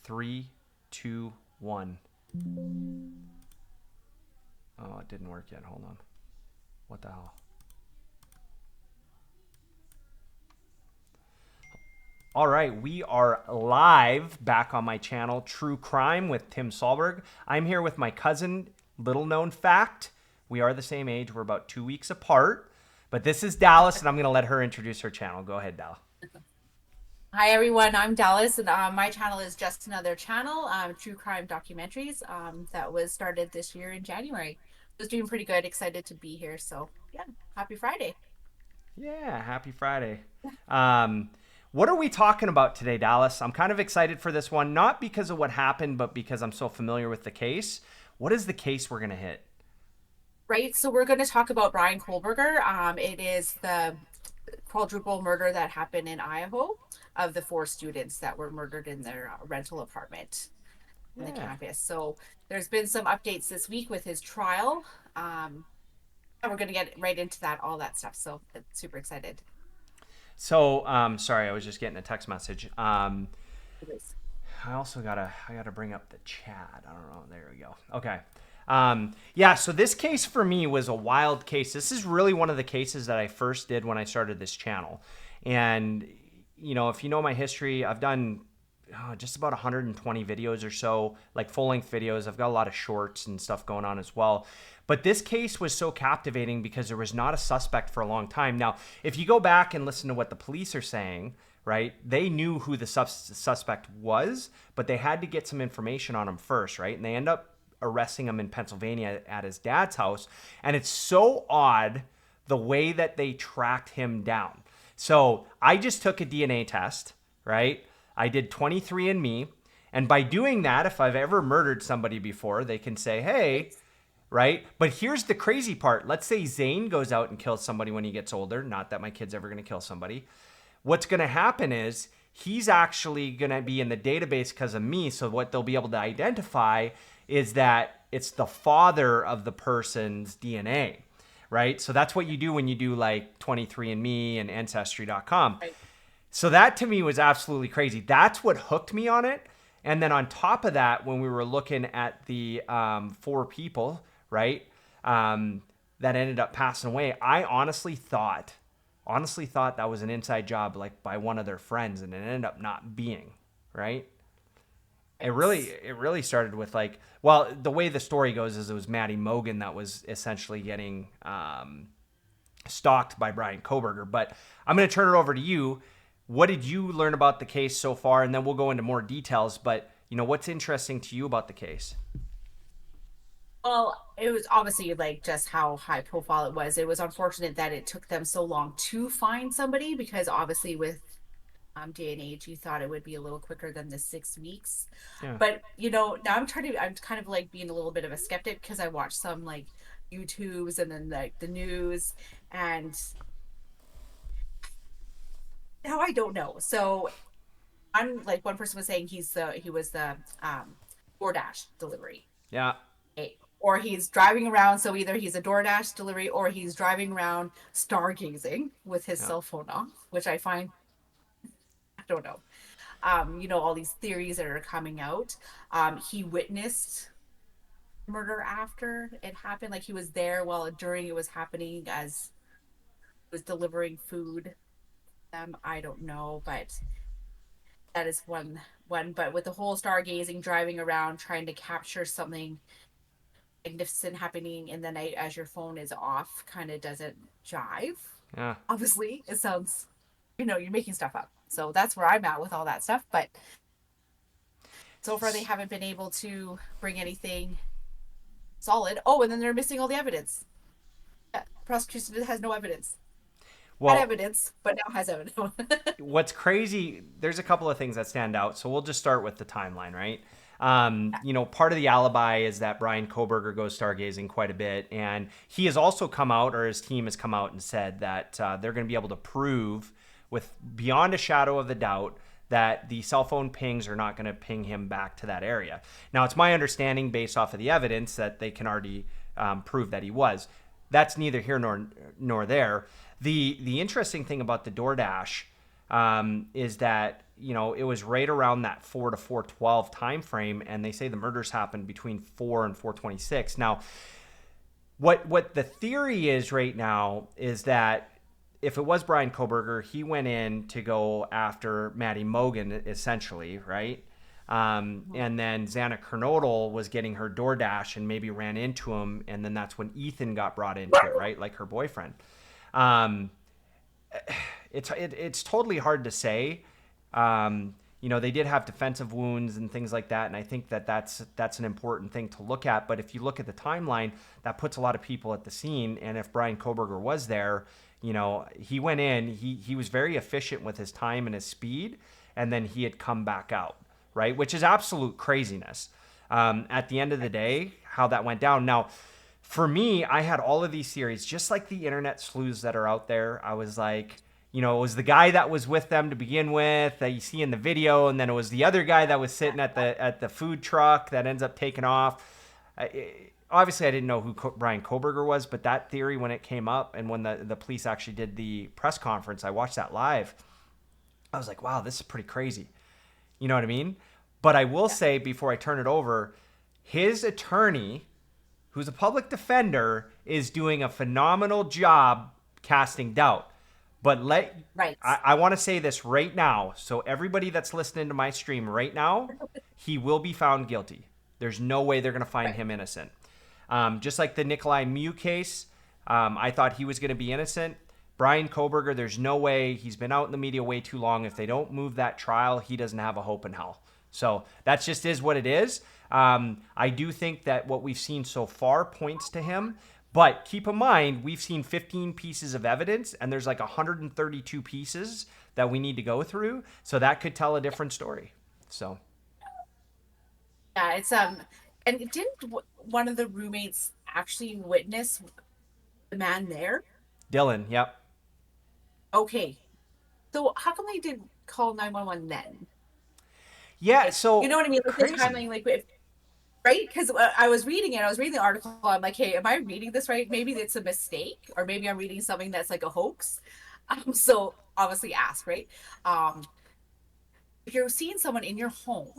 3, 2, 1. Oh, it didn't work yet. Hold on. What the hell? All right, we are live back on my channel, True Crime with Tim Solberg. I'm here with my cousin, little known fact. We are the same age. We're about 2 weeks apart. But this is Dallas, and I'm going to let her introduce her channel. Go ahead, Dallas. Hi everyone, I'm Dallas, and my channel is just another channel, True Crime Documentaries, that was started this year in January. It was doing pretty good, excited to be here, so yeah, happy Friday. Yeah, happy Friday. What are we talking about today, Dallas? I'm kind of excited for this one, not because of what happened, but because I'm so familiar with the case. What is the case we're going to hit? Right, so we're going to talk about Bryan Kohberger. It is the quadruple murder that happened in Idaho of the four students that were murdered in their rental apartment on the Yeah. campus. So there's been some updates this week with his trial. And we're going to get right into that, all that stuff. So super excited. So, sorry, I was just getting a text message. I gotta bring up the chat. I don't know. There we go. Okay. Yeah. So this case for me was a wild case. This is really one of the cases that I first did when I started this channel. And if you know my history, I've done just about 120 videos or so, like full-length videos. I've got a lot of shorts and stuff going on as well. But this case was so captivating because there was not a suspect for a long time. Now, if you go back and listen to what the police are saying, right, they knew who the suspect was, but they had to get some information on him first, right? And they end up arresting him in Pennsylvania at his dad's house. And it's so odd the way that they tracked him down. So I just took a DNA test, right? I did 23andMe. And by doing that, if I've ever murdered somebody before, they can say, hey, right? But here's the crazy part. Let's say Zane goes out and kills somebody when he gets older. Not that my kid's ever going to kill somebody. What's going to happen is he's actually going to be in the database because of me. So what they'll be able to identify is that it's the father of the person's DNA, right? So that's what you do when you do like 23andMe and Ancestry.com. Right. So that to me was absolutely crazy. That's what hooked me on it. And then on top of that, when we were looking at the four people, right, that ended up passing away, I honestly thought that was an inside job, like by one of their friends, and it ended up not being, right? It really started with like, well, the way the story goes is it was Maddie Mogan that was essentially getting stalked by Bryan Kohberger. But I'm going to turn it over to you. What did you learn about the case so far? And then we'll go into more details. But, what's interesting to you about the case? Well, it was obviously like just how high profile it was. It was unfortunate that it took them so long to find somebody because obviously with day and age, you thought it would be a little quicker than the 6 weeks. Yeah. But now I'm kind of like being a little bit of a skeptic because I watched some like YouTubes and then like the news, and now I don't know. So I'm like, one person was saying he was the DoorDash delivery. Yeah. Or he's driving around, so either he's a DoorDash delivery or he's driving around stargazing with his Yeah. cell phone off, which I find, I don't know. All these theories that are coming out. He witnessed murder after it happened, like he was there while during it was happening as he was delivering food. I don't know, but that is one. But with the whole stargazing, driving around, trying to capture something magnificent happening in the night as your phone is off, kind of doesn't jive. Yeah. Obviously, it sounds, you're making stuff up. So that's where I'm at with all that stuff. But so far, they haven't been able to bring anything solid. Oh, and then they're missing all the evidence. Yeah, prosecution has no evidence. Had Well, evidence, but now has evidence. what's crazy, there's a couple of things that stand out. So we'll just start with the timeline, right? Part of the alibi is that Bryan Kohberger goes stargazing quite a bit. And he has also come out, or his team has come out and said that they're going to be able to prove with beyond a shadow of a doubt that the cell phone pings are not going to ping him back to that area. Now, it's my understanding based off of the evidence that they can already prove that he was. That's neither here nor there. The interesting thing about the DoorDash is that it was right around that 4 to 4:12 time frame, and they say the murders happened between 4 and 4:26. Now, what the theory is right now is that if it was Bryan Kohberger, he went in to go after Maddie Mogan, essentially, right? And then Xana Kernodle was getting her DoorDash and maybe ran into him, and then that's when Ethan got brought into it, right? Like her boyfriend. Um, it's totally hard to say. They did have defensive wounds and things like that, and I think that's an important thing to look at. But if you look at the timeline, that puts a lot of people at the scene. And if Bryan Kohberger was there, he went in, he was very efficient with his time and his speed, and then he had come back out, right? Which is absolute craziness. At the end of the day, how that went down. Now, for me, I had all of these theories, just like the internet sleuths that are out there. I was like, it was the guy that was with them to begin with that you see in the video, and then it was the other guy that was sitting at the food truck that ends up taking off. Obviously, I didn't know who Bryan Kohberger was, but that theory, when it came up and when the police actually did the press conference, I watched that live. I was like, wow, this is pretty crazy. You know what I mean? But I will say, before I turn it over, his attorney, who's a public defender, is doing a phenomenal job casting doubt. But Right. I want to say this right now. So everybody that's listening to my stream right now, he will be found guilty. There's no way they're going to find him innocent. Just like the Nikolai Mew case, I thought he was going to be innocent. Bryan Kohberger, there's no way. He's been out in the media way too long. If they don't move that trial, he doesn't have a hope in hell. So that just is what it is. I do think that what we've seen so far points to him. But keep in mind, we've seen 15 pieces of evidence, and there's like 132 pieces that we need to go through. So that could tell a different story. So. Yeah, it's and didn't one of the roommates actually witness the man there? Dylan, yep. Okay, so how come they didn't call 911 then? Yeah, Like, so you know what I mean? Like crazy. the timeline, like if, right? Because I was reading it, I was reading the article. I'm like, hey, am I reading this right? Maybe it's a mistake, or maybe I'm reading something that's like a hoax. So obviously, ask, right? Um, if you're seeing someone in your home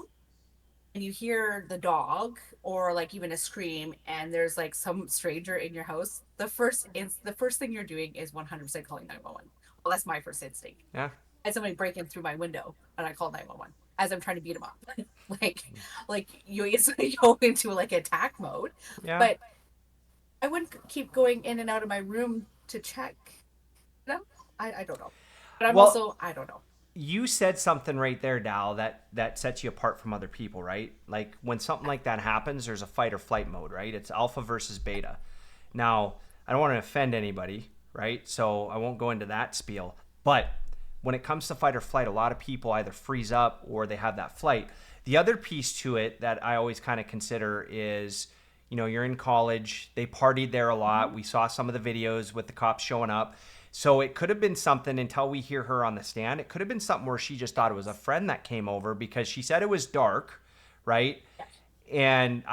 and you hear the dog or like even a scream, and there's like some stranger in your house, the first thing you're doing is 100% calling 911. Well, that's my first instinct. Yeah. I had somebody break in through my window, and I called 911 as I'm trying to beat him up. like like you instantly go into like attack mode. Yeah. But I wouldn't keep going in and out of my room to check. No, I don't know. But I'm Well, also, I don't know. you said something right there, Dal, that sets you apart from other people, right? Like when something like that happens, there's a fight or flight mode, right? It's alpha versus beta. Now, I don't want to offend anybody, right? So I won't go into that spiel. But when it comes to fight or flight, a lot of people either freeze up or they have that flight. The other piece to it that I always kind of consider is, you're in college, they partied there a lot. We saw some of the videos with the cops showing up. So it could have been something, until we hear her on the stand, it could have been something where she just thought it was a friend that came over, because she said it was dark, right? And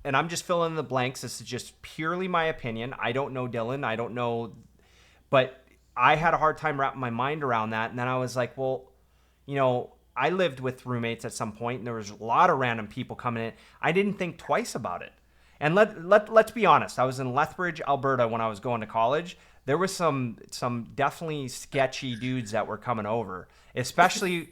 and I'm just filling in the blanks. This is just purely my opinion. I don't know Dylan. I don't know, but I had a hard time wrapping my mind around that. And then I was like, well, I lived with roommates at some point, and there was a lot of random people coming in. I didn't think twice about it. And let's be honest. I was in Lethbridge, Alberta when I was going to college. There was some definitely sketchy dudes that were coming over, especially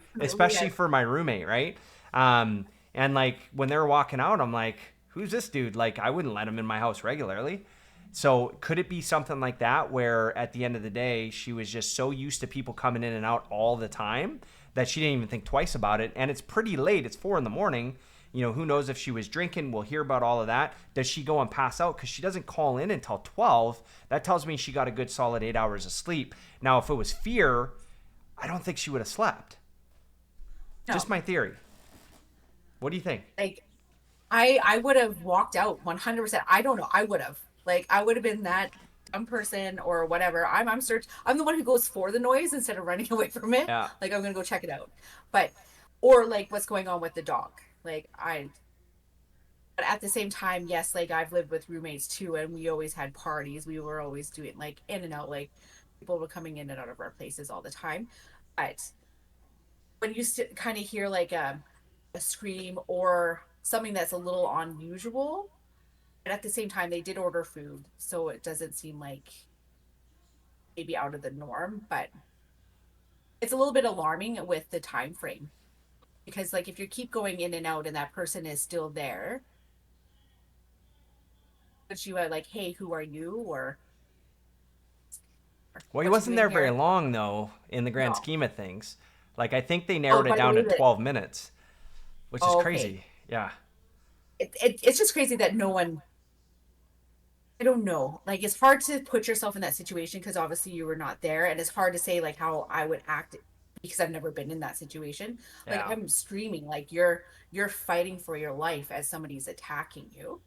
for my roommate, right? And like when they were walking out, I'm like, who's this dude? Like, I wouldn't let him in my house regularly. So could it be something like that, where at the end of the day, she was just so used to people coming in and out all the time that she didn't even think twice about it? And it's pretty late. It's 4 a.m. Who knows if she was drinking? We'll hear about all of that. Does she go and pass out? Because she doesn't call in until 12. That tells me she got a good solid 8 hours of sleep. Now, if it was fear, I don't think she would have slept. No. Just my theory. What do you think? Like, I would have walked out 100%. I don't know. I would have. Like, I would have been that dumb person or whatever. I'm the one who goes for the noise instead of running away from it. Yeah. Like, I'm gonna go check it out. But or like what's going on with the dog. Like, but at the same time, yes, like I've lived with roommates too, and we always had parties. We were always doing like in and out, like people were coming in and out of our places all the time. But when you kind of hear like a scream or something that's a little unusual, and at the same time they did order food, so it doesn't seem like maybe out of the norm, but it's a little bit alarming with the time frame because like if you keep going in and out and that person is still there, but you are like, hey, who are you, or Well, he what you wasn't doing there very here? long though, in the grand No. scheme of things. Like I think they Oh, narrowed it but I down to believe it. 12 minutes, which is Oh, okay. crazy. Yeah. It's just crazy that no one, I don't know. Like it's hard to put yourself in that situation because obviously you were not there, and it's hard to say like how I would act because I've never been in that situation. Like Yeah. I'm screaming, like you're fighting for your life as somebody's attacking you,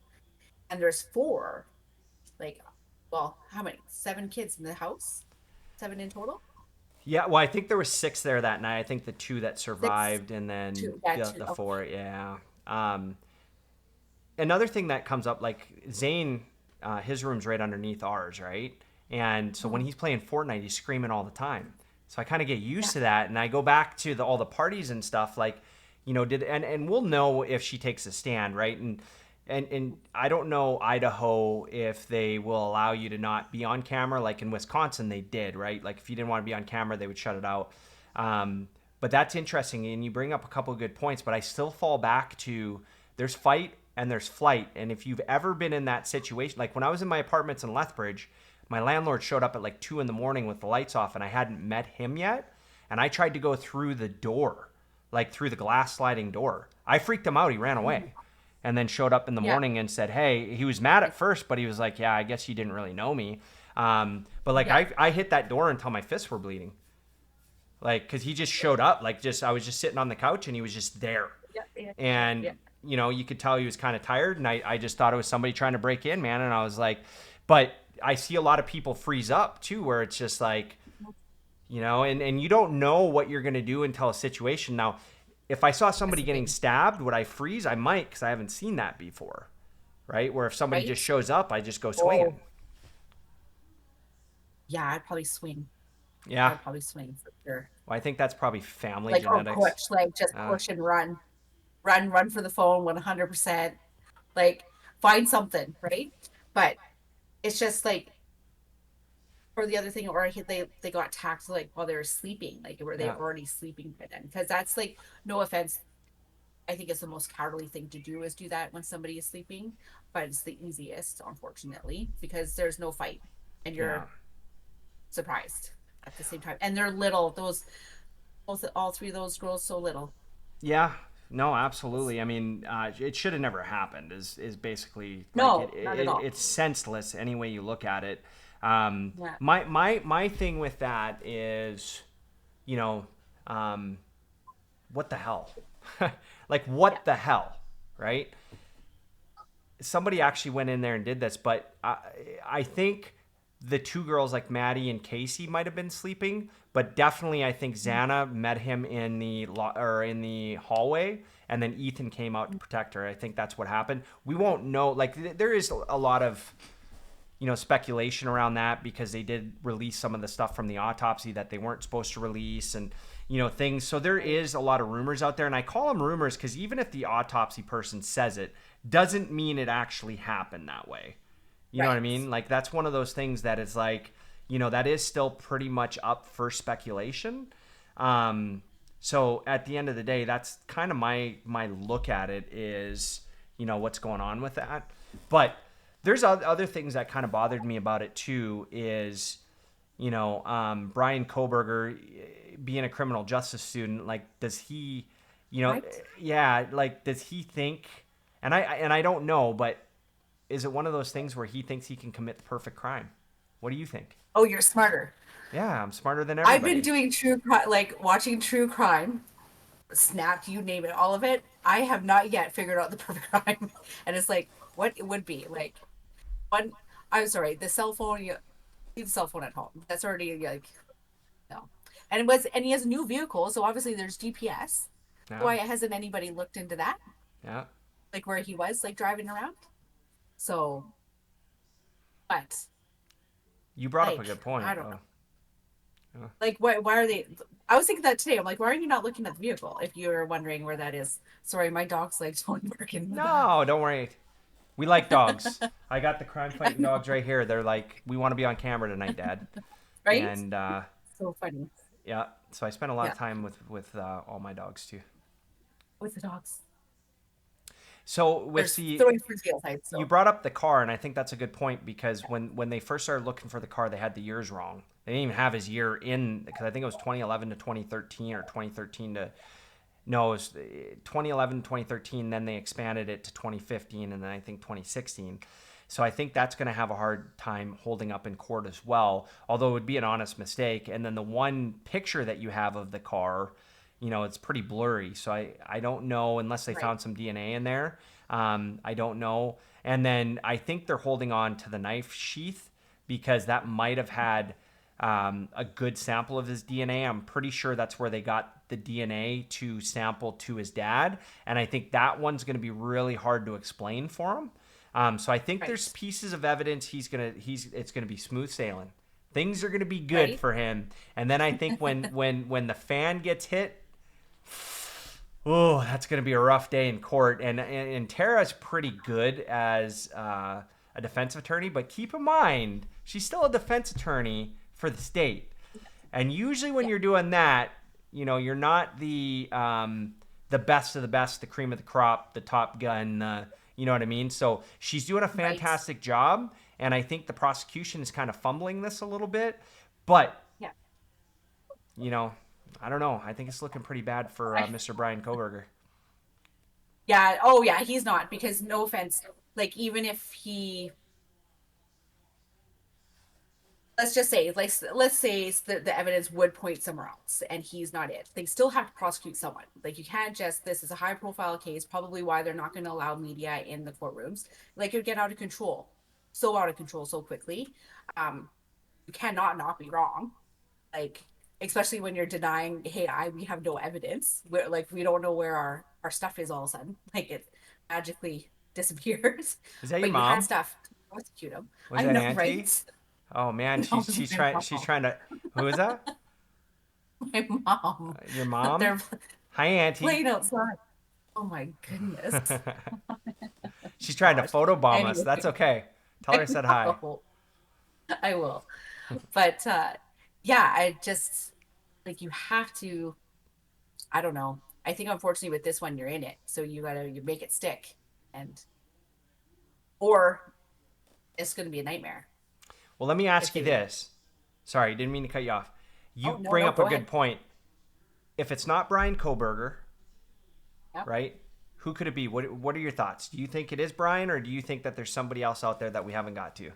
and there's four, like, well, how many? Seven kids in the house, seven in total. Yeah, well, I think there were six there that night. I think the two that Six, survived, and then two, yeah, the two. the Okay, four. Yeah. Um, Another thing that comes up, like Zane, his room's right underneath ours, right? And so when mhm. he's playing Fortnite, he's screaming all the time. So I kind of get used Yeah, to that, and I go back to all the parties and stuff. Like, did and we'll know if she takes a stand, right? And I don't know Idaho if they will allow you to not be on camera. Like in Wisconsin, they did, right? Like if you didn't want to be on camera, they would shut it out. But that's interesting, and you bring up a couple of good points. But I still fall back to there's fight and there's flight. And if you've ever been in that situation, like when I was in my apartments in Lethbridge, my landlord showed up at like 2 in the morning with the lights off, and I hadn't met him yet. And I tried to go through the door, like through the glass sliding door. I freaked him out. He ran mhm. away and then showed up in the Yeah, morning and said, hey, he was mad at first, but he was like, yeah, I guess you didn't really know me. But like yeah, I hit that door until my fists were bleeding. Like, because he just showed up. Like, I was just sitting on the couch and he was just there. yeah, yeah, And, yeah. you could tell he was kind of tired. And I just thought it was somebody trying to break in, man. And I was like, but I see a lot of people freeze up too, where it's just like, and you don't know what you're going to do until a situation. Now, if I saw That's somebody the getting thing, stabbed, would I freeze? I might, because I haven't seen that before, right? Where if somebody just right? shows up, I just go swinging. Oh, yeah, I'd probably swing. Yeah. I'd probably swing for sure. Well, I think that's probably family Like, or genetics. push, like just Uh, push and run, run for the phone 100%. Like, find something, right? But it's just like, or the other thing, or they got attacked like while they were sleeping, like were they yeah. already sleeping by then? Because that's like, no offense, I think it's the most cowardly thing to do is do that when somebody is sleeping, but it's the easiest, unfortunately, because there's no fight and Yeah. you're surprised at the same time. And they're little, those both all three of those girls so little. Yeah, no, absolutely. I mean, it should have never happened. Is basically like No, not at all. it's senseless any way you look at it. Yeah. My thing with that is, you know, um, what the hell? Like Yeah. what the hell, right? Somebody actually went in there and did this, but I think the two girls like Maddie and Casey might have been sleeping, but definitely I think Xana met him in the hallway, and then Ethan came out to protect her. I think that's what happened. We won't know. Like there is a lot of speculation around that because they did release some of the stuff from the autopsy that they weren't supposed to release, and things. So there Right. is a lot of rumors out there, and I call them rumors because even if the autopsy person says it, doesn't mean it actually happened that way. You know what I Right. mean? Like that's one of those things that is like, that is still pretty much up for speculation. Um, so at the end of the day, that's kind of my look at it is, what's going on with that. But there's other things that kind of bothered me about it too. Is Bryan Kohberger being a criminal justice student, like does he, Right. yeah, like does he think? And I don't know, but is it one of those things where he thinks he can commit the perfect crime? What do you think? Oh, you're smarter. Yeah, I'm smarter than I've been everybody. doing true crime, like watching true crime, Snapped, you name it, all of it. I have not yet figured out the perfect crime. And it's like, what it would be like one. I'm sorry, the cell phone. You leave the cell phone at home. That's already like no. And he has a new vehicle, so obviously there's GPS. Yeah, Why hasn't anybody looked into that? yeah. Like where he was, like driving around. So, but You brought up a like good I point, don't know. though. Uh, Like, why are they? I was thinking that today. I'm like, why are you not looking at the vehicle if you're wondering where that is? Sorry, my dog's legs don't work in the back. No, don't worry. We like dogs. I got the crime fighting dogs right here. They're like, we want to be on camera tonight, Dad. Right? And So funny. yeah, so I spent a lot Yeah, of time with all my dogs too. with the dogs. So They're with the throwing frisbee outside. you So brought up the car, and I think that's a good point because when they first started looking for the car, they had the years wrong. They didn't even have his year in because I think it was 2011 to 2013 or 2013 to no, it was 2011 2013. Then they expanded it to 2015, and then I think 2016. So I think that's going to have a hard time holding up in court as well, although it would be an honest mistake. And then the one picture that you have of the car, it's pretty blurry. So I don't know unless they right, found some DNA in there. I don't know. And then I think they're holding on to the knife sheath because that might have had a good sample of his DNA. I'm pretty sure that's where they got the DNA to sample to his dad. And I think that one's going to be really hard to explain for him. So I think there's right, pieces of evidence it's gonna be smooth sailing. Things are gonna be good right. for him. And then I think when the fan gets hit, oh, that's gonna be a rough day in court. And Tara's pretty good as a defense attorney, but keep in mind she's still a defense attorney for the state. And usually when Yeah, you're doing that, you're not the best of the best, the cream of the crop, the top gun. You know what I mean? So she's doing a right. fantastic job, and I think the prosecution is kind of fumbling this a little bit. But Yeah. you know, I don't know. I think it's looking pretty bad for I, Mr. Bryan Kohberger. yeah. Oh, yeah. He's not because no offense. Like, even if he, let's just say, like, let's say the evidence would point somewhere else and he's not it. They still have to prosecute someone. Like, you can't just, this is a high profile case, probably why they're not going to allow media in the courtrooms. Like, it would get out of control. So out of control so quickly. You cannot not be wrong. Like, especially when you're denying, hey, we have no evidence. We're like, we don't know where our stuff is all of a sudden. Like, it magically disappears. Is that your But you had mom? stuff to prosecute him. Was I that know, Auntie? right? Oh man, No, she's it's she's my trying she's mom. trying to. Who is that? My mom. Your mom? They're Hi, Auntie. playing outside. Oh my goodness. She's trying to Gosh. photobomb us. Anyway, That's okay. Tell her I I said hi. know. I will. But yeah, I just like you have to, I don't know. I think unfortunately with this one you're in it. So you make it stick and or it's gonna be a nightmare Well, let me if ask you they win. this. Sorry, didn't mean to cut you off. You Oh no, bring no, up a go good ahead. point. If it's not Bryan Kohberger, Yeah. right? Who could it be? What are your thoughts? Do you think it is Brian, or do you think that there's somebody else out there that we haven't got to?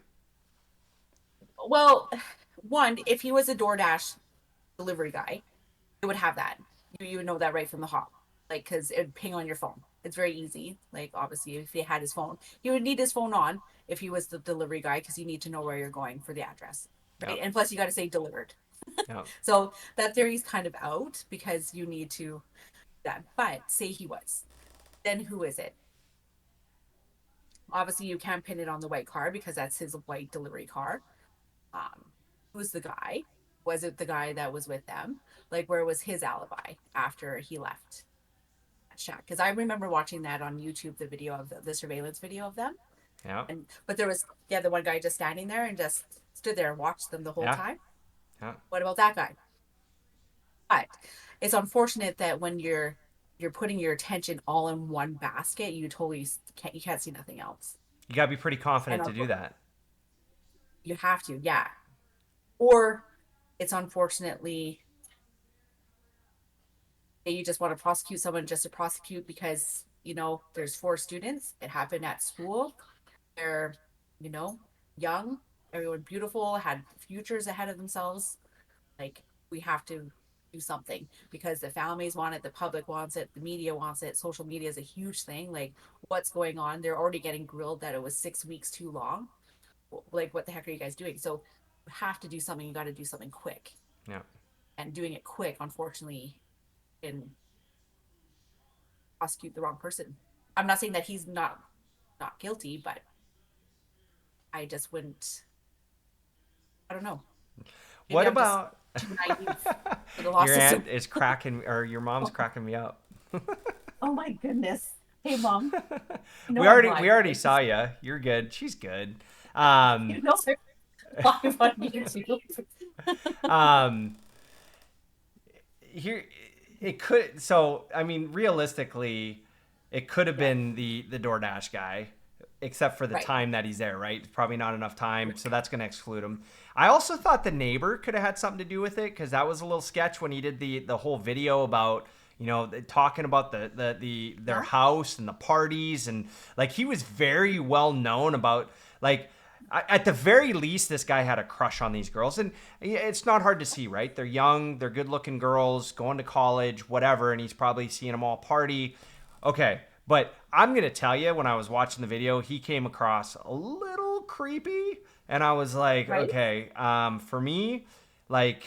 Well, one, if he was a DoorDash delivery guy, it would have that. You would know that right from the hop. Like, because it would ping on your phone. It's very easy. Like, obviously, if he had his phone, he would need his phone on if he was the delivery guy because you need to know where you're going for the address. Yeah, Right. And plus, you got to say delivered. yeah. So that theory's kind of out because you need to that. But say he was, then who is it? Obviously, you can't pin it on the white car because that's his white delivery car. Who's the guy? Was it the guy that was with them? Like, where was his alibi after he left that shack? Because I remember watching that on YouTube, the video of the surveillance video of them. Yeah, And but there was the one guy just standing there and just stood there and watched them the whole yeah, time. yeah. What about that guy? But it's unfortunate that when you're putting your attention all in one basket, you can't see nothing else. You gotta be pretty And confident to do that. you have to, yeah. Or it's unfortunately you just want to prosecute someone just to prosecute because there's four students. It happened at school. They're you know young, everyone beautiful, had futures ahead of themselves. Like, we have to do something because the families want it, the public wants it, the media wants it, social media is a huge thing. Like, what's going on? They're already getting grilled that it was 6 weeks too long. Like, what the heck are you guys doing? So you have to do something. You got to do something quick, Yeah. and doing it quick unfortunately can prosecute the wrong person. I'm not saying that he's not guilty, but I just wouldn't. I don't know. Maybe What I'm just about too naive for the law Your system. aunt is cracking, or your mom's cracking me up. Oh my goodness. Hey, mom. You know we I'm already we lying, already right? saw you. You're good. She's good. Um, You know I'm live on YouTube. um, here it could. So I mean, realistically, it could have Yeah. been the DoorDash guy, except for the Right. time that he's there. Right? Probably not enough time, so that's going to exclude him. I also thought the neighbor could have had something to do with it because that was a little sketch when he did the whole video about talking about their Yeah. house and the parties, and like he was very well known about like at the very least this guy had a crush on these girls, and it's not hard to see, right? They're young, they're good looking girls going to college, whatever, and he's probably seeing them all party. Okay, but I'm gonna tell you, when I was watching the video, he came across a little creepy, and I was like, Right? okay, for me, like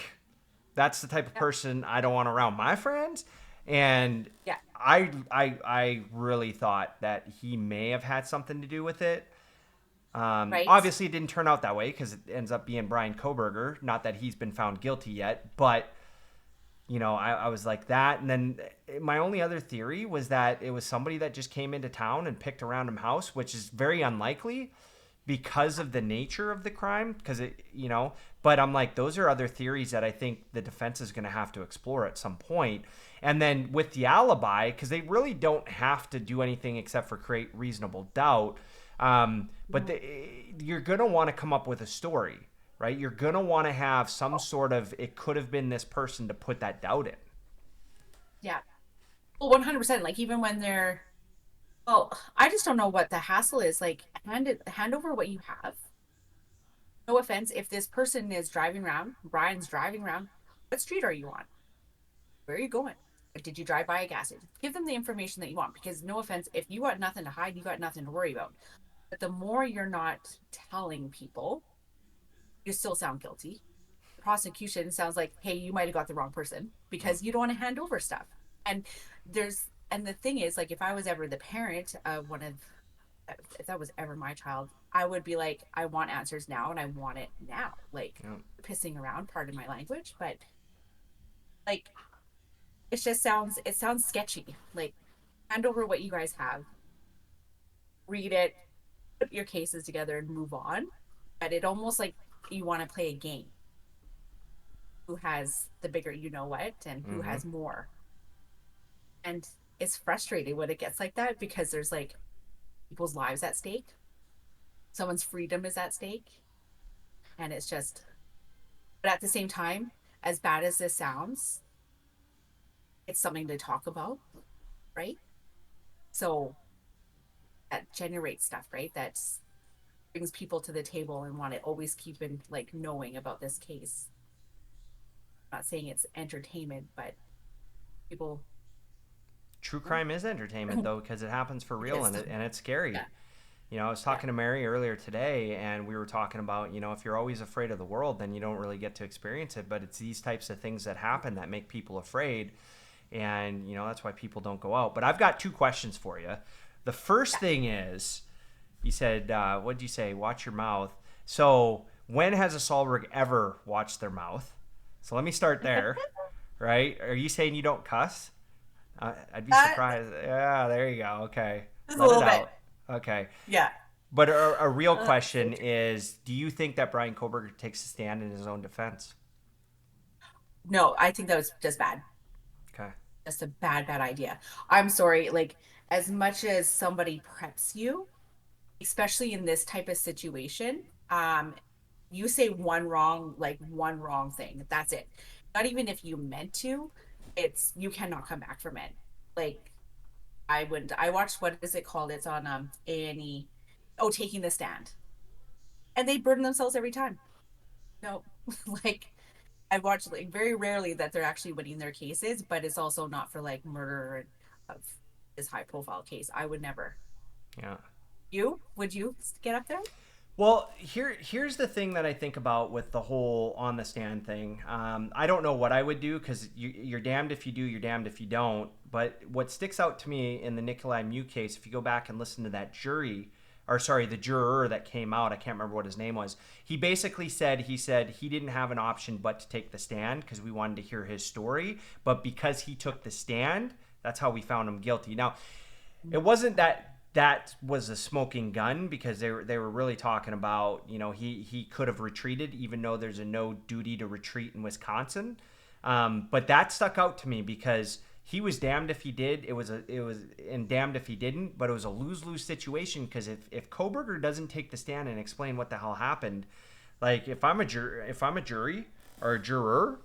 that's the type of Yeah. person I don't want around my friends. And Yeah. I really thought that he may have had something to do with it. Right? Obviously, it didn't turn out that way because it ends up being Bryan Kohberger. Not that he's been found guilty yet, but I was like that. And then my only other theory was that it was somebody that just came into town and picked a random house, which is very unlikely because of the nature of the crime. But I'm like, those are other theories that I think the defense is going to have to explore at some point. And then with the alibi, because they really don't have to do anything except for create reasonable doubt. But you're going to want to come up with a story, right? You're going to want to have some sort of, it could have been this person to put that doubt in. Yeah. Well, 100%. Like even when they're, well, I just don't know what the hassle is. Like hand over what you have. No offense. If this person is driving around, Brian's driving around, what street are you on? Where are you going? Did you drive by a gas station? Give them the information that you want because no offense, if you got nothing to hide, you got nothing to worry about. But the more you're not telling people, you still sound guilty. The prosecution sounds like, hey, you might have got the wrong person because you don't want to hand over stuff. And and the thing is, like, if I was ever the parent of one of, if that was ever my child, I would be like, I want answers now and I want it now. Like, Yeah. pissing around, pardon my language, but like, it sounds sketchy. Like, hand over what you guys have, read it, put your cases together and move on. But it almost like you want to play a game. Who has the bigger you know what and who Mm-hmm. has more. And it's frustrating when it gets like that because there's like people's lives at stake. Someone's freedom is at stake. And it's just, but at the same time, as bad as this sounds, it's something to talk about, right? So that generates stuff, right? That brings people to the table and want to always keep in like knowing about this case. I'm not saying it's entertainment, but people, True no, crime is entertainment though, because it happens for it real, is. and it's scary. Yeah, I was yeah, talking to Mary earlier today, and we were talking about, if you're always afraid of the world, then you don't really get to experience it. But it's these types of things that happen that make people afraid. And, that's why people don't go out. But I've got two questions for you. The first yeah. thing is, you said, what did you say? Watch your mouth. So, when has a Solberg ever watched their mouth? So, let me start there, right? Are you saying you don't cuss? I'd be That surprised. Yeah, there you go. Okay. is a Let it little bit. out. Okay. Yeah. But a real Uh, question is, do you think that Bryan Kohberger takes a stand in his own defense? no, I think that was just bad. Okay. Just a bad idea. I'm sorry. Like, as much as somebody preps you, especially in this type of situation, you say one wrong thing. That's it. Not even if you meant to, it's you cannot come back from it. Like, I wouldn't. I watched what is it called? It's on A&E. Oh, Taking the Stand, and they burn themselves every time. No, like I watch like very rarely that they're actually winning their cases, but it's also not for like murder of this high profile case. I would never. Yeah. You would you get up there? Well, here's the thing that I think about with the whole on the stand thing. I don't know what I would do because you're damned if you do, you're damned if you don't. But what sticks out to me in the Nikolai Mew case, if you go back and listen to that jury or sorry, the juror that came out, I can't remember what his name was. He basically said he didn't have an option but to take the stand because we wanted to hear his story. But because he took the stand, that's how we found him guilty. Now, it wasn't that was a smoking gun, because they were really talking about, he could have retreated, even though there's a no duty to retreat in Wisconsin. But that stuck out to me because he was damned if he did. It was and damned if he didn't. But it was a lose-lose situation, because if Kohberger doesn't take the stand and explain what the hell happened, like if I'm a jury or a juror,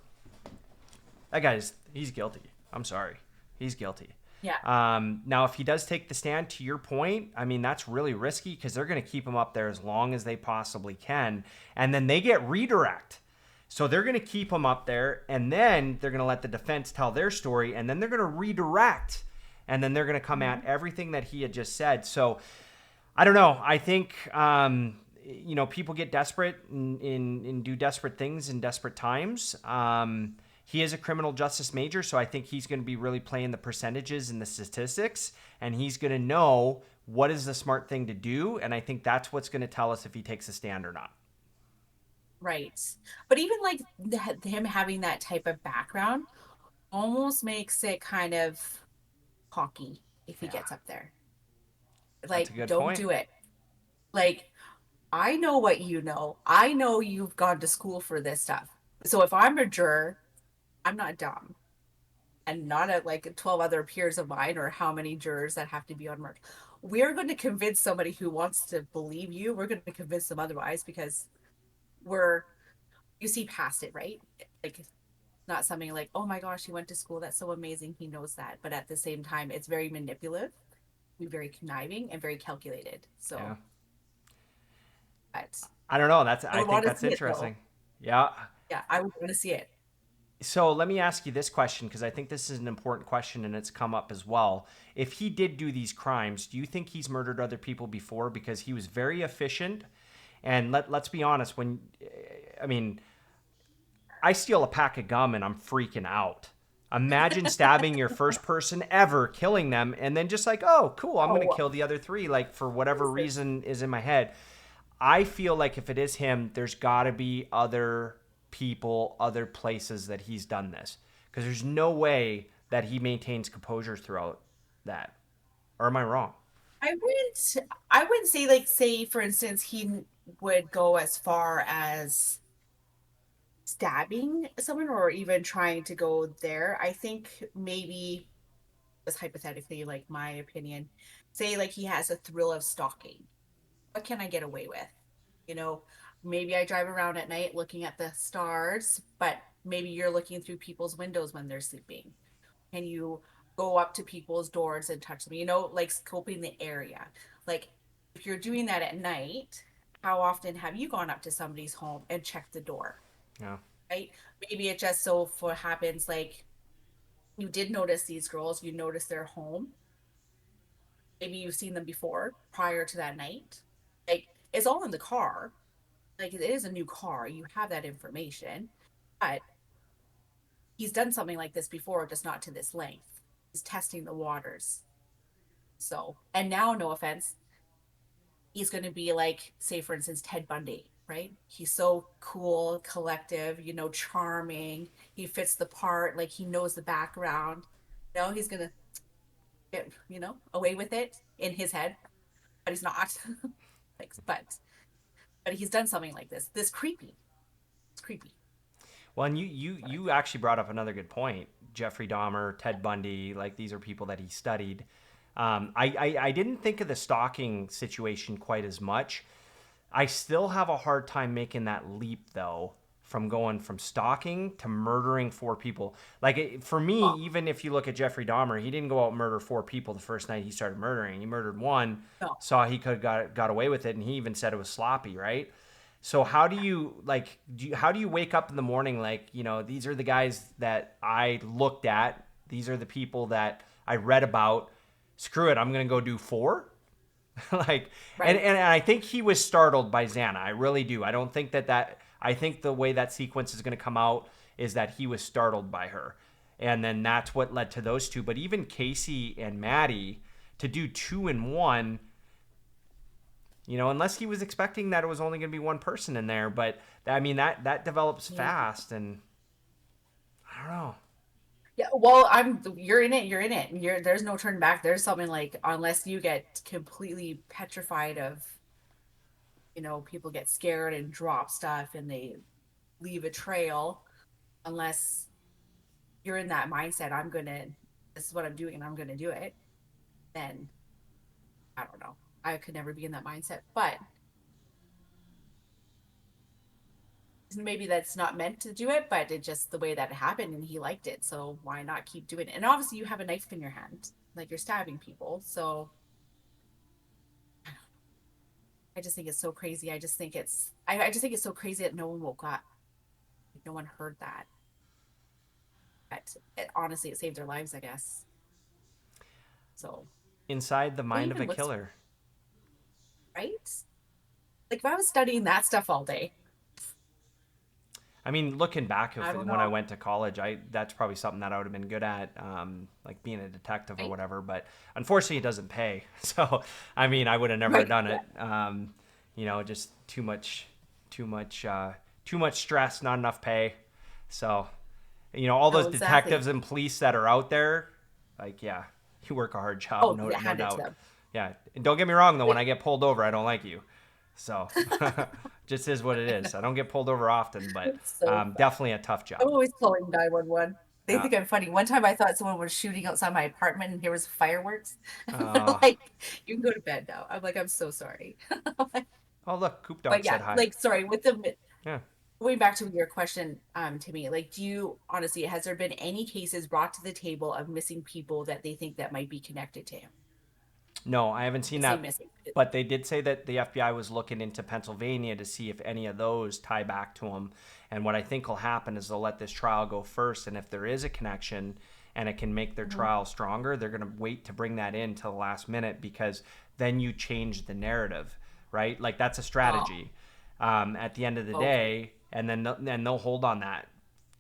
that he's guilty. I'm sorry, he's guilty. Yeah. Now, if he does take the stand, to your point, I mean, that's really risky, because they're going to keep him up there as long as they possibly can. And then they get redirect. So they're going to keep him up there, and then they're going to let the defense tell their story, and then they're going to redirect, and then they're going to come at everything that he had just said. So I don't know. I think, people get desperate and do desperate things in desperate times. He is a criminal justice major, so I think he's going to be really playing the percentages and the statistics, and he's going to know what is the smart thing to do, and I think that's what's going to tell us if he takes a stand or not. Right. But even like him having that type of background almost makes it kind of cocky if he Yeah, gets up there. that's Like, a good don't point. do it. Like, I know what you know. I know you've gone to school for this stuff. So if I'm a juror, I'm not dumb. And not at like 12 other peers of mine, or how many jurors that have to be on Merck. We're going to convince somebody who wants to believe you. We're going to convince them otherwise, because we're, you see past it, right? Like, not something like, oh my gosh, he went to school. That's so amazing. He knows that. But at the same time, it's very manipulative, very conniving, and very calculated. Yeah. So, but I don't know. I I would think want to that's see it though. interesting. Yeah. Yeah, I would want to see it. So let me ask you this question, because I think this is an important question and it's come up as well. If he did do these crimes, do you think he's murdered other people before? Because he was very efficient. And let's be honest, I mean, I steal a pack of gum and I'm freaking out. Imagine stabbing your first person ever, killing them, and then just like, oh, cool, I'm going to Oh, kill the other three, like for whatever reason is in my head. I feel like if it is him, there's got to be other people, other places that he's done this. Because there's no way that he maintains composure throughout that. Or am I wrong? I wouldn't say, like, say for instance he would go as far as stabbing someone, or even trying to go there. I think maybe, just hypothetically, like my opinion, say like he has a thrill of stalking. What can I get away with? You know, maybe I drive around at night looking at the stars, but maybe you're looking through people's windows when they're sleeping. And you go up to people's doors and touch them, like scoping the area. Like, if you're doing that at night, how often have you gone up to somebody's home and checked the door? Yeah. Right? Maybe it just so for happens like you did notice these girls, you noticed their home. Maybe you've seen them before prior to that night. Like, it's all in the car. Like, it is a new car. You have that information. But he's done something like this before, just not to this length. He's testing the waters. So, and now, no offense, he's going to be like, say, for instance, Ted Bundy, right? He's so cool, collective, charming. He fits the part, like he knows the background. He's going to get, away with it in his head, but he's not. Like, but he's done something like this. This creepy. It's creepy. Well, and you actually brought up another good point. Jeffrey Dahmer, Ted Bundy, like these are people that he studied. I didn't think of the stalking situation quite as much. I still have a hard time making that leap, though, from going from stalking to murdering four people. Like, for me, Oh, even if you look at Jeffrey Dahmer, he didn't go out and murder four people the first night he started murdering. He murdered one, no. saw he could have got away with it, and he even said it was sloppy, right? So how do you how do you wake up in the morning like, these are the guys that I looked at, these are the people that I read about. Screw it, I'm gonna go do four. Like, and, Right. and I think he was startled by Xana. I really do. I don't think that I think the way that sequence is going to come out is that he was startled by her. And then that's what led to those two. But even Casey and Maddie, to do two in one, Unless he was expecting that it was only going to be one person in there. But I mean, that develops Yeah. fast, and I don't know. Yeah, well, you're in it, you're in it. There's no turn back. There's something like unless you get completely petrified of, people get scared and drop stuff and they leave a trail, unless you're in that mindset, this is what I'm doing and I'm gonna do it, then I don't know. I could never be in that mindset. But maybe that's not meant to do it, but it just the way that it happened and he liked it. So why not keep doing it? And obviously you have a knife in your hand, like you're stabbing people. So I just think it's so crazy. I just think it's so crazy that no one woke up. No one heard that. But honestly, it saved their lives, I guess. So Inside the who mind of a even looks killer. right? Like if I was studying that stuff all day, I mean, looking back I of don't when I know. went to college, that's probably something that I would have been good at, like being a detective or Right? whatever. But unfortunately, it doesn't pay. So, I mean, I would have never Right. done Yeah. it. Just too much, too much stress, not enough pay. So, all No, those exactly. detectives and police that are out there, like, yeah, you work a hard job, Oh, no, yeah, no hand it to doubt. them. Yeah, and don't get me wrong though, when Like, I get pulled over, I don't like you. So, just is what it I know. is. I don't get pulled over often, but It's so funny. definitely a tough I'm job. always calling 911. They Yeah. think I'm funny. One time I thought someone was shooting outside my apartment and here was fireworks. Uh, Like, you can go to bed now. I'm like, I'm so sorry. oh, look, Coop Dog But said yeah, hi. like, sorry, with the Yeah. going back to your question, to me, like, do you honestly, has there been any cases brought to the table of missing people that they think that might be connected to him? No, I haven't seen I say that. missing. But they did say that the FBI was looking into Pennsylvania to see if any of those tie back to him. And what I think will happen is they'll let this trial go first. And if there is a connection and it can make their Mhm. trial stronger, they're going to wait to bring that in till the last minute because then you change the narrative, right? Like that's a Oh, strategy at the end of the okay. day. And then they'll hold on that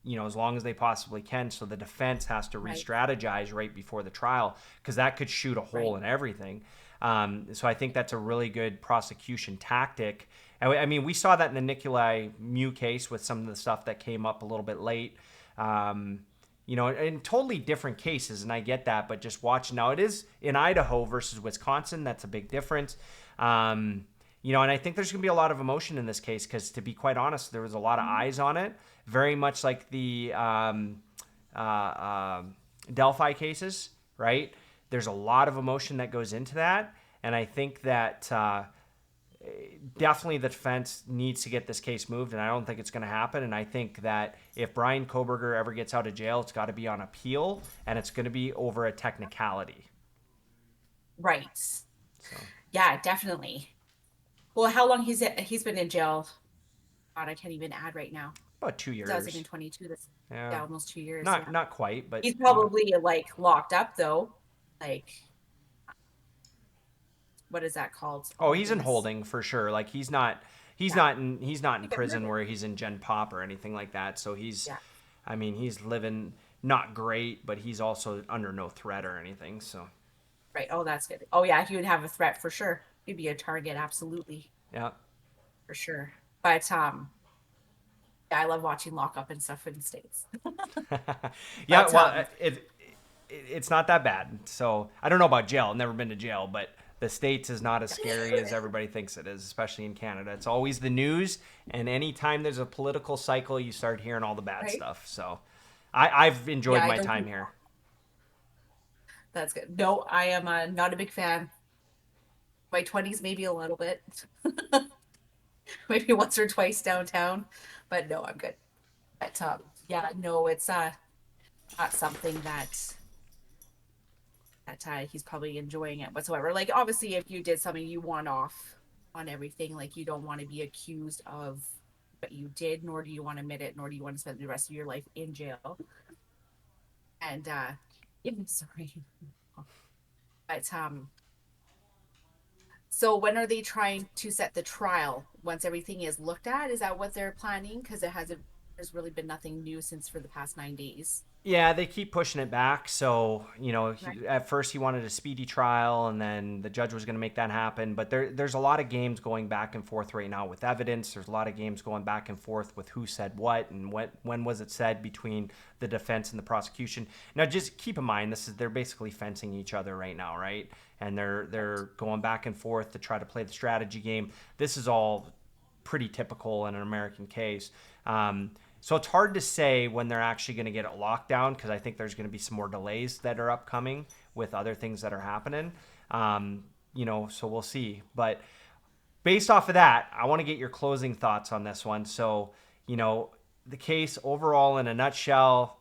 as long as they possibly can. So the defense has to Right. re-strategize right before the trial because that could shoot a hole Right. in everything. So I think that's a really good prosecution tactic. I mean, we saw that in the Nikolai Mew case with some of the stuff that came up a little bit late. In totally different cases, and I get that, but just watching now, it is in Idaho versus Wisconsin. That's a big difference. And I think there's going to be a lot of emotion in this case because, to be quite honest, there was a lot of Mhm. eyes on it, very much like the uh, uh, Delphi cases, right? There's a lot of emotion that goes into that, and I think that definitely the defense needs to get this case moved, and I don't think it's going to happen. And I think that if Bryan Kohberger ever gets out of jail, it's got to be on appeal, and it's going to be over a technicality. Right. So Yeah, definitely. Well, how long he's been in jail? God, I can't even add right now. about 2 years. 2022. That's Yeah, yeah, almost 2 years. not Yeah. not quite, but He's probably like locked up though. Like, what is that called? Oh Oh, my he's in goodness. holding for sure. Like he's Yeah. not in Like a prison murder. where he's in Gen Pop or anything like that. So Yeah. I mean, he's living not great, but he's also under no threat or anything. So Right. Oh, that's good. Oh yeah, he would have a threat for sure. He'd be a target, absolutely, yeah, for sure. But yeah, I love watching lockup and stuff in the States. yeah. But Well, it's not that bad. So I don't know about jail. I've never been to jail, but the states is not as scary as everybody thinks it is, especially in Canada. It's always the news, and anytime there's a political cycle, you start hearing all the bad right. stuff. So I've Yeah, enjoyed I my don't time think here. that's good. No, I am not a big fan. My 20s, maybe a little bit, maybe once or twice downtown, but no, I'm good. But yeah, no, it's not something that he's probably enjoying it whatsoever. Like, obviously, if you did something, you want off on everything. Like, you don't want to be accused of what you did, nor do you want to admit it, nor do you want to spend the rest of your life in jail. And yeah, sorry. But so when are they trying to set the trial? Once everything is looked at, is that what they're planning? Because there's really been nothing new since for the past 9 days. Yeah, they keep pushing it back. So, Right. at first he wanted a speedy trial, and then the judge was going to make that happen. But there's a lot of games going back and forth right now with evidence. There's a lot of games going back and forth with who said what and when was it said between the defense and the prosecution. Now, just keep in mind, they're basically fencing each other right now, right? And Right. they're going back and forth to try to play the strategy game. This is all pretty typical in an American case. So it's hard to say when they're actually going to get it locked down because I think there's going to be some more delays that are upcoming with other things that are happening. So we'll see. But based off of that, I want to get your closing thoughts on this one. So, the case overall in a nutshell,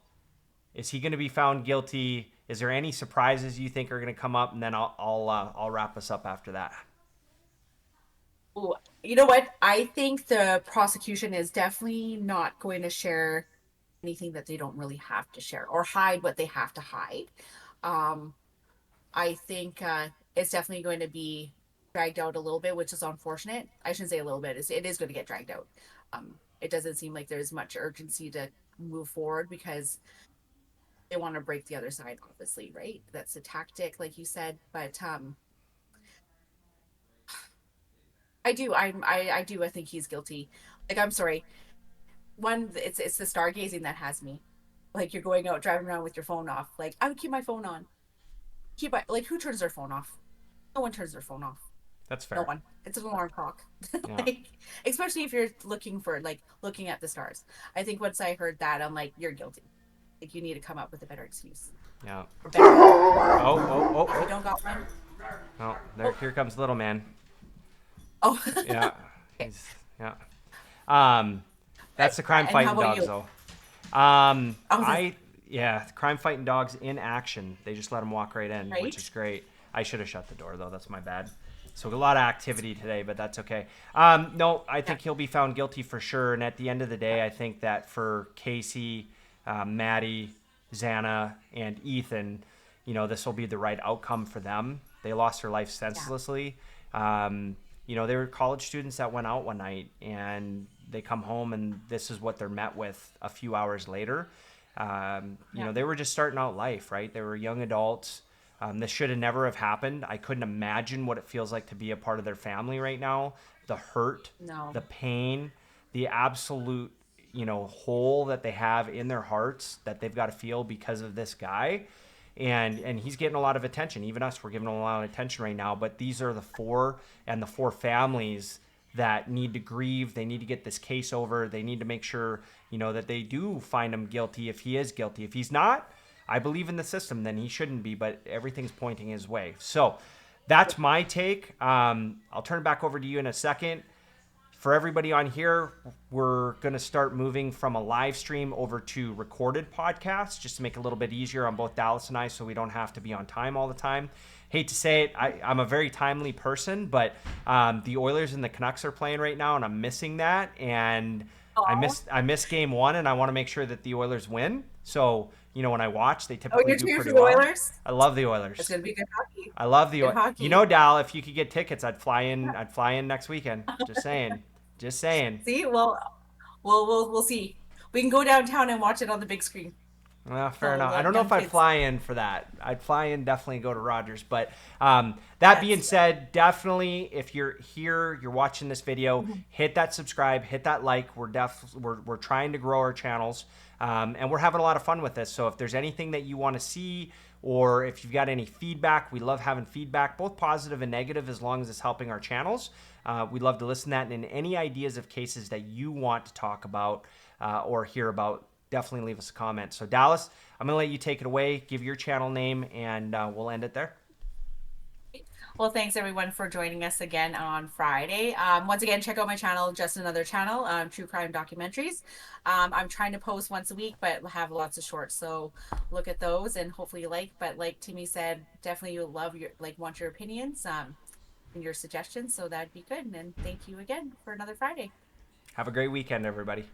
is he going to be found guilty? Is there any surprises you think are going to come up? And then I'll wrap us up after that. Ooh, you know what? I think the prosecution is definitely not going to share anything that they don't really have to share or hide what they have to hide. Um, I think it's definitely going to be dragged out a little bit, which is unfortunate. I shouldn't say a little bit. It is going to get dragged out. It doesn't seem like there's much urgency to move forward because they want to break the other side, obviously, right? That's a tactic, like you said. But I do. I do. I think he's guilty. Like, I'm sorry. One, it's the stargazing that has me. Like, you're going out driving around with your phone off. Like, I would keep my phone on. Like, who turns their phone off? No one turns their phone off. That's No fair. one. It's an alarm clock. Yeah. Like, especially if you're looking at the stars. I think once I heard that, I'm like, you're guilty. Like, you need to come up with a better excuse Yeah. or better reason. Oh, oh, oh, If you oh. don't got one, Oh, oh, here comes little man. oh. Yeah. Okay. Yeah. Um, that's the crime And how fighting about dogs, you? though. I was Yeah, crime fighting dogs in action. They just let them walk right in, which is right. great. I should have shut the door though. That's my bad. So a lot of activity today, but that's okay. No, I Yeah. think he'll be found guilty for sure. And at the end of the day, I think that for Casey, Maddie, Xana, and Ethan, this will be the right outcome for them. They lost their life Yeah. senselessly. They were college students that went out one night and they come home and this is what they're met with a few hours later. Yeah. They were just starting out life, right? They were young adults. This should have never have happened. I couldn't imagine what it feels like to be a part of their family right now. The hurt, No. the pain, the absolute, hole that they have in their hearts that they've got to feel because of this guy. And he's getting a lot of attention. Even us, we're giving him a lot of attention right now. But these are the four families that need to grieve. They need to get this case over. They need to make sure, that they do find him guilty if he is guilty. If he's not, I believe in the system, then he shouldn't be, but everything's pointing his way. So that's my take. I'll turn it back over to you in a second. For everybody on here, we're going to start moving from a live stream over to recorded podcasts just to make it a little bit easier on both Dallas and I so we don't have to be on time all the time. Hate to say it, I'm a very timely person, but the Oilers and the Canucks are playing right now, and I'm missing that. And Oh, I missed game one, and I want to make sure that the Oilers win. So, when I watch, they oh, typically you're do cheering pretty for the well. Oilers? I love the It's Oilers. gonna be good hockey. I love the Good hockey. Dal, if you could get tickets, I'd fly in. I'd fly in next weekend. Just saying. Just saying. See, well, we'll see. We can go downtown and watch it on the big screen. Well, fair So enough. I don't know young if I'd kids. fly in for that. I'd fly in, definitely go to Rogers. But that being That's said, definitely if you're here, you're watching this video, Mhm. hit that subscribe, hit that like. We're trying to grow our channels, and we're having a lot of fun with this. So if there's anything that you want to see, or if you've got any feedback, we love having feedback, both positive and negative, as long as it's helping our channels. We'd love to listen to that, and any ideas of cases that you want to talk about or hear about, definitely leave us a comment. So Dallas, I'm gonna let you take it away, give your channel name, and we'll end it there. Well, thanks everyone for joining us again on Friday. Once again, check out my channel, just another channel, True Crime Documentaries. I'm trying to post once a week, but have lots of shorts. So look at those and hopefully you like. But like Timmy said, definitely you love want your opinions and your suggestions. So that'd be good. And thank you again for another Friday. Have a great weekend, everybody.